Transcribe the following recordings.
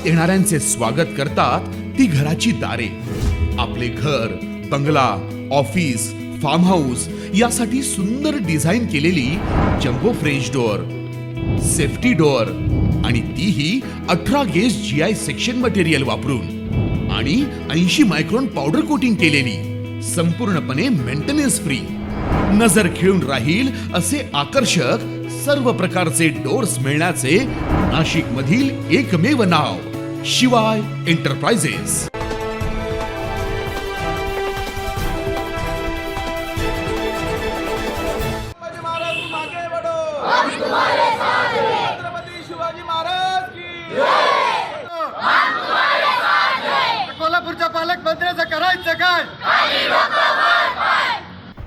आत येणाऱ्यांचे स्वागत करतात ती घराची दारे. आपले घर, बंगला, ऑफिस, फार्म हाऊस यासाठी सुंदर डिझाईन केलेली jumbo French door, safety door आणि तीही 18 गेज GI सेक्शन मटेरियल वापरून आणि 80 मायक्रॉन पावडर कोटिंग केलेली, संपूर्णपणे मेंटेनन्स फ्री. नजर खिळून राहील असे आकर्षक सर्व प्रकारचे डोअर्स मिळण्याचे नाशिक मधील एकमेव नाव शिवाय एंटरप्राइजेस. छत्रपती शिवाजी महाराज की कोल्हापूरच्या पालकमंत्र्याचं करायचं काय?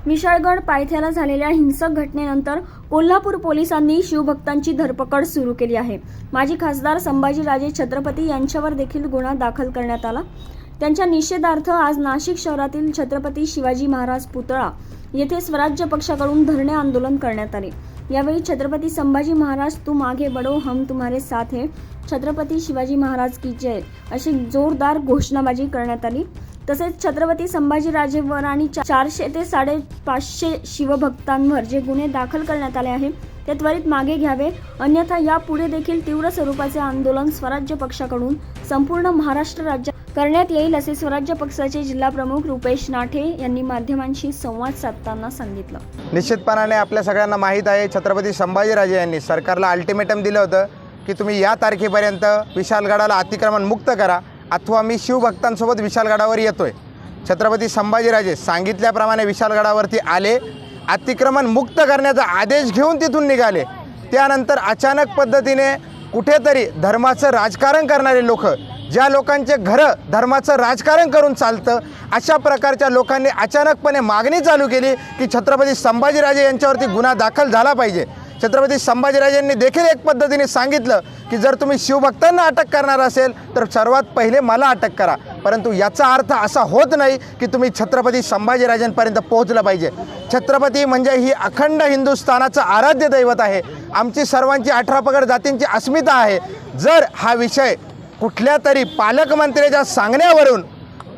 विशाळगड पायथ्याला झालेल्या हिंसक घटनेनंतर कोल्हापूर पोलिसांनी शिवभक्तांची धरपकड सुरू केली आहे. माजी खासदार संभाजीराजे छत्रपती यांच्यावर देखील गुन्हा दाखल करण्यात आला. त्यांच्या निषेधार्थ आज नाशिक शहरातील छत्रपती शिवाजी महाराज पुतळा येथे स्वराज्य पक्षाकडून धरणे आंदोलन करण्यात आले. यावेळी छत्रपती संभाजी महाराज तुम आगे बढ़ो, हम तुम्हारे साथ हैं, छत्रपती शिवाजी महाराज की जय अशी जोरदार घोषणाबाजी करण्यात आली. तसेच छत्रपती संभाजीराजेवर आणि 400 ते 550 शिवभक्तांवर जे गुन्हे दाखल करण्यात आले आहे ते त्वरित मागे घ्यावे, अन्यथा यापुढे देखील तीव्र स्वरूपाचे आंदोलन स्वराज्य पक्षाकडून संपूर्ण महाराष्ट्र राज्यात करण्यात येईल असे स्वराज्य पक्षाचे जिल्हा प्रमुख रुपेश नाठे यांनी माध्यमांशी संवाद साधताना सांगितलं. निश्चितपणाने आपल्या सगळ्यांना माहीत आहे, छत्रपती संभाजीराजे यांनी सरकारला अल्टिमेटम दिलं होतं की तुम्ही या तारखेपर्यंत विशाळगडाला अतिक्रमण मुक्त करा अथवा मी शिवभक्तांसोबत विशाळगडावर येतोय. छत्रपती संभाजीराजे सांगितल्याप्रमाणे विशाळगडावरती आले, अतिक्रमण मुक्त करण्याचा आदेश घेऊन तिथून निघाले. त्यानंतर अचानक पद्धतीने कुठेतरी धर्माचं राजकारण करणारे लोक, ज्या लोकांचे घरं धर्माचं राजकारण करून चालतं, अशा प्रकारच्या लोकांनी अचानकपणे मागणी चालू केली की छत्रपती संभाजीराजे यांच्यावरती गुन्हा दाखल झाला पाहिजे. छत्रपती संभाजीराजेंनी देखील एक पद्धतीने सांगितलं की जर तुम्ही शिवभक्तांना अटक करणार असेल तर सर्वात पहिले मला अटक करा, परंतु याचा अर्थ असा होत नाही की तुम्ही छत्रपती संभाजीराजांपर्यंत पोहोचलं पाहिजे. छत्रपती म्हणजे ही अखंड हिंदुस्थानाचं आराध्य दैवत आहे, आमची सर्वांची 18 पगड जातींची अस्मिता आहे. जर हा विषय कुठल्या तरी पालकमंत्र्याच्या सांगण्यावरून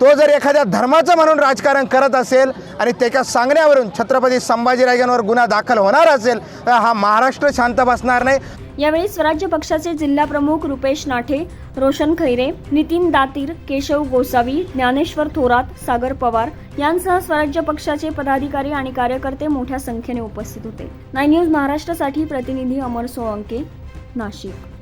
तो जर एखाद्या धर्माचं म्हणून राजकारण करत असेल आणि त्याच्या सांगण्यावरून छत्रपती संभाजीराजांवर गुन्हा दाखल होणार असेल तर हा महाराष्ट्र शांत बसणार नाही. यावेळी स्वराज्य पक्षाचे जिल्हा प्रमुख रुपेश नाठे, रोशन खैरे, नितीन दातीर, केशव गोसावी, ज्ञानेश्वर थोरात, सागर पवार यांसह स्वराज्य पक्षाचे पदाधिकारी आणि कार्यकर्ते मोठ्या संख्येने उपस्थित होते. 9 न्यूज महाराष्ट्रासाठी प्रतिनिधी अमर सोळंके, नाशिक.